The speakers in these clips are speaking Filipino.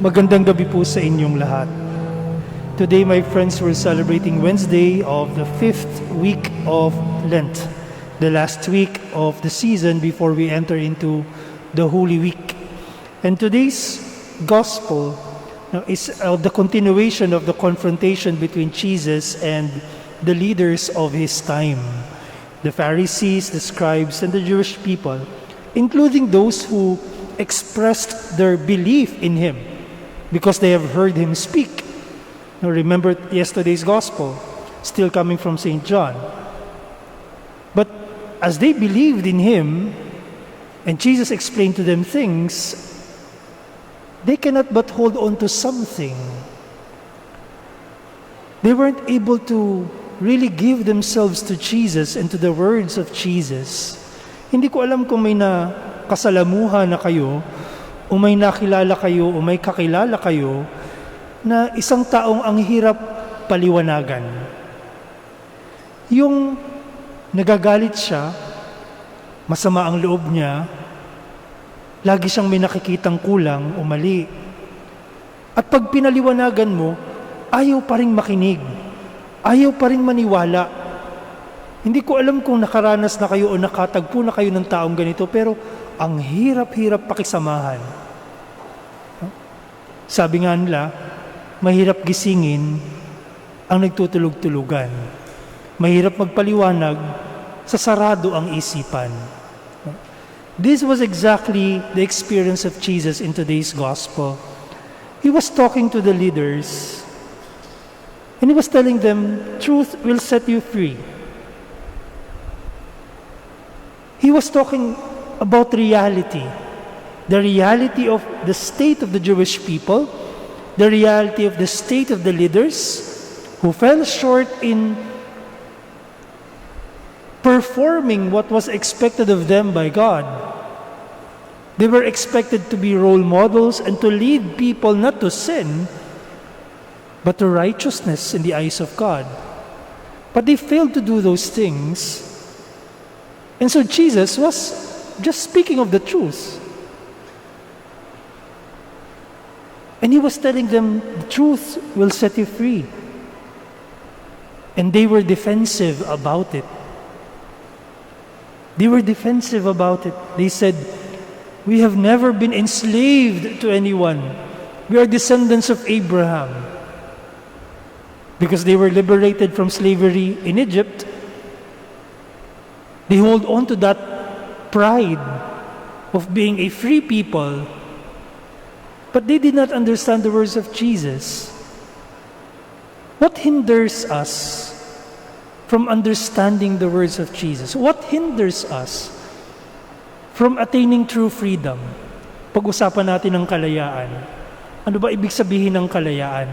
Magandang gabi po sa inyong lahat. Today, my friends, we're celebrating Wednesday of the 5th week of Lent, the last week of the season before we enter into the Holy Week. And today's gospel is the continuation of the confrontation between Jesus and the leaders of his time, the Pharisees, the scribes, and the Jewish people, including those who expressed their belief in him because they have heard him speak. Now, remember yesterday's gospel, still coming from St. John. But as they believed in him, and Jesus explained to them things, they cannot but hold on to something. They weren't able to really give themselves to Jesus and to the words of Jesus. Hindi ko alam kung may nakasalamuhan na kayo, o may nakilala kayo, o may kakilala kayo, na isang taong ang hirap paliwanagan. Yung nagagalit siya, masama ang loob niya, lagi siyang may nakikitang kulang o mali. At pag pinaliwanagan mo, ayaw pa rin makinig, ayaw pa rin maniwala. Hindi ko alam kung nakaranas na kayo o nakatagpo na kayo ng taong ganito, pero ang hirap-hirap pakisamahan. Sabi nga nila, mahirap gisingin ang nagtutulog-tulugan. Mahirap magpaliwanag sa sarado ang isipan. This was exactly the experience of Jesus in today's gospel. He was talking to the leaders, and he was telling them, truth will set you free. He was talking about reality, the reality of the state of the Jewish people, the reality of the state of the leaders who fell short in performing what was expected of them by God. They were expected to be role models and to lead people not to sin, but to righteousness in the eyes of God. But they failed to do those things. And so Jesus was just speaking of the truth. And he was telling them, the truth will set you free. And they were defensive about it. They were defensive about it. They said, we have never been enslaved to anyone. We are descendants of Abraham. Because they were liberated from slavery in Egypt, they hold on to that pride of being a free people. But they did not understand the words of Jesus. What hinders us from understanding the words of Jesus? What hinders us from attaining true freedom? Pag-usapan natin ang kalayaan. Ano ba ibig sabihin ng kalayaan?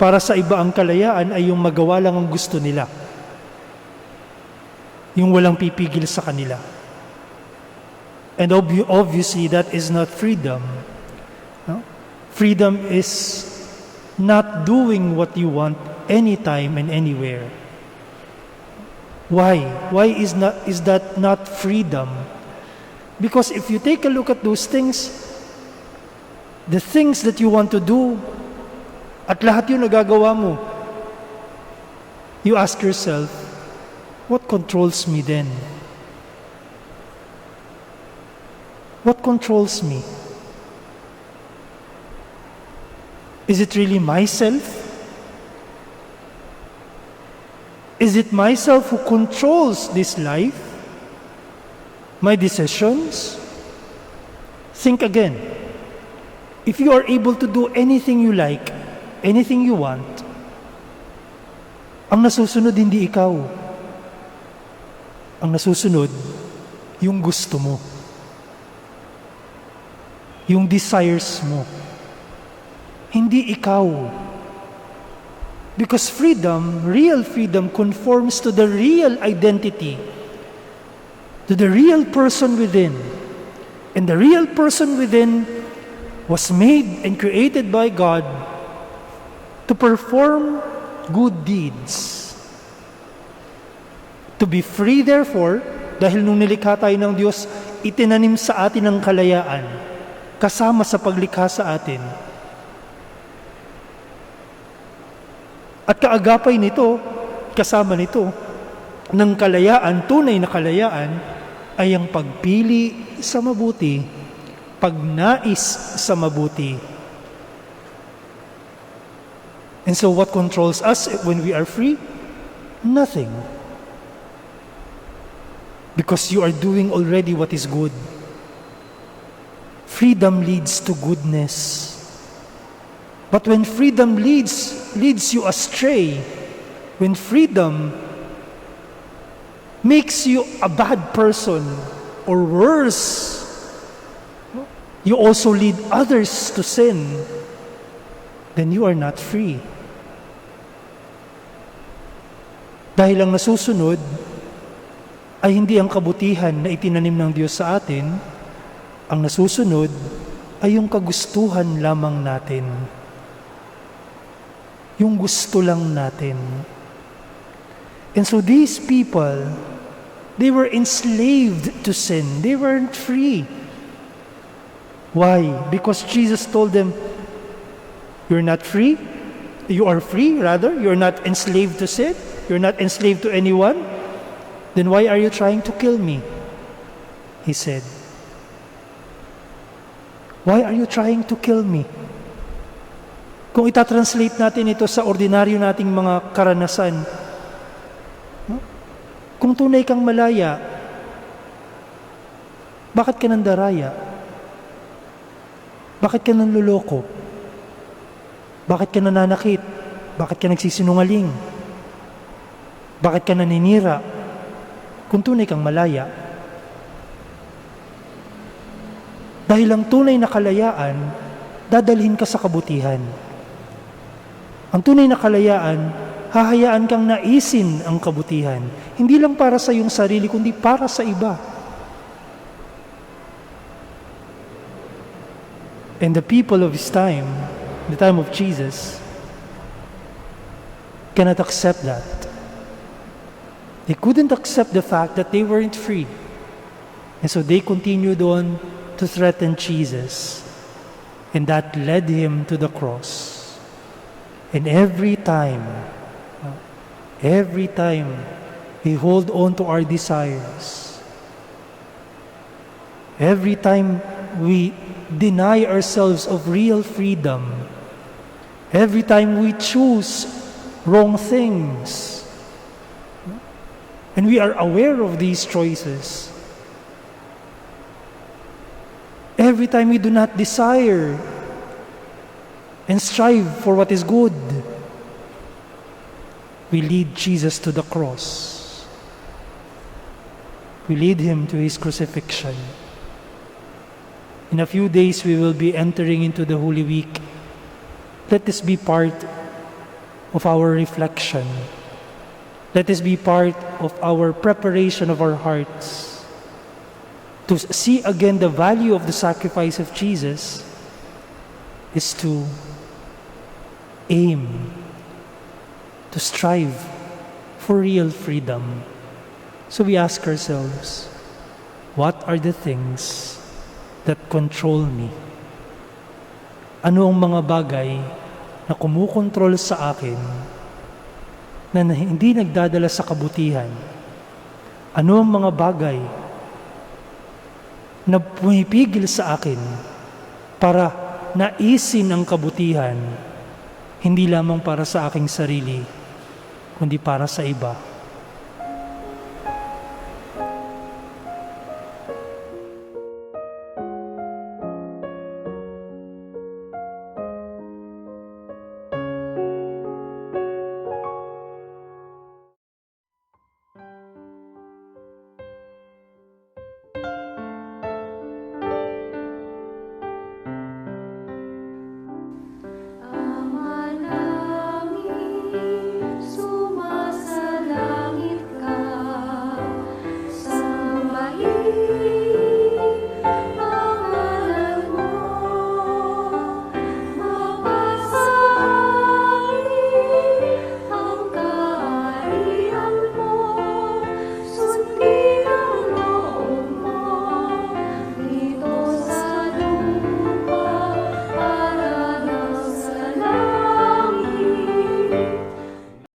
Para sa iba ang kalayaan ay yung magawa lang ang gusto nila. Yung walang pipigil sa kanila. And obviously, that is not freedom. No? Freedom is not doing what you want anytime and anywhere. Why? Why is that not freedom? Because if you take a look at those things, the things that you want to do, at lahat yun nagagawa mo, you ask yourself, what controls me then? What controls me? Is it really myself? Is it myself who controls this life? My decisions? Think again. If you are able to do anything you like, anything you want, ang nasusunod hindi ikaw. Ang nasusunod, yung gusto mo. Yung desires mo. Hindi ikaw. Because freedom, real freedom, conforms to the real identity, to the real person within. And the real person within was made and created by God to perform good deeds. To be free, therefore, dahil nung nilikha tayo ng Diyos, itinanim sa atin ang kalayaan. kasama sa paglikha sa atin. At kaagapay nito, kasama nito, ng kalayaan, tunay na kalayaan, ay ang pagpili sa mabuti, pagnais sa mabuti. And so what controls us when we are free? Nothing. Because you are doing already what is good. Freedom leads to goodness. But when freedom leads you astray, when freedom makes you a bad person, or worse, you also lead others to sin, then you are not free. Dahil ang nasusunod ay hindi ang kabutihan na itinanim ng Diyos sa atin, ang nasusunod ay yung kagustuhan lamang natin. Yung gusto lang natin. And so these people, they were enslaved to sin. They weren't free. Why? Because Jesus told them, you're not free? You are free, rather. You're not enslaved to sin. You're not enslaved to anyone. Then why are you trying to kill me? He said. Why are you trying to kill me? Kung itatranslate natin ito sa ordinaryo nating mga karanasan, kung tunay kang malaya, bakit ka nandaraya? Bakit ka nanluloko? Bakit ka nananakit? Bakit ka nagsisinungaling? Bakit ka naninira? Kung tunay kang malaya. Dahil ang tunay na kalayaan, dadalhin ka sa kabutihan. Ang tunay na kalayaan, hahayaan kang naisin ang kabutihan. Hindi lang para sa iyong sarili, kundi para sa iba. And the people of his time, the time of Jesus, cannot accept that. They couldn't accept the fact that they weren't free. And so they continued on to threaten Jesus. And that led him to the cross. And every time we hold on to our desires, every time we deny ourselves of real freedom, every time we choose wrong things, and we are aware of these choices, every time we do not desire and strive for what is good, we lead Jesus to the cross. We lead him to his crucifixion. In a few days, we will be entering into the Holy Week. Let this be part of our reflection. Let this be part of our preparation of our hearts to see again the value of the sacrifice of Jesus is to aim, to strive for real freedom. So we ask ourselves, what are the things that control me? Ano ang mga bagay na kumukontrol sa akin na hindi nagdadala sa kabutihan? Ano ang mga bagay na pumipigil sa akin para naisin ang kabutihan, hindi lamang para sa aking sarili, kundi para sa iba?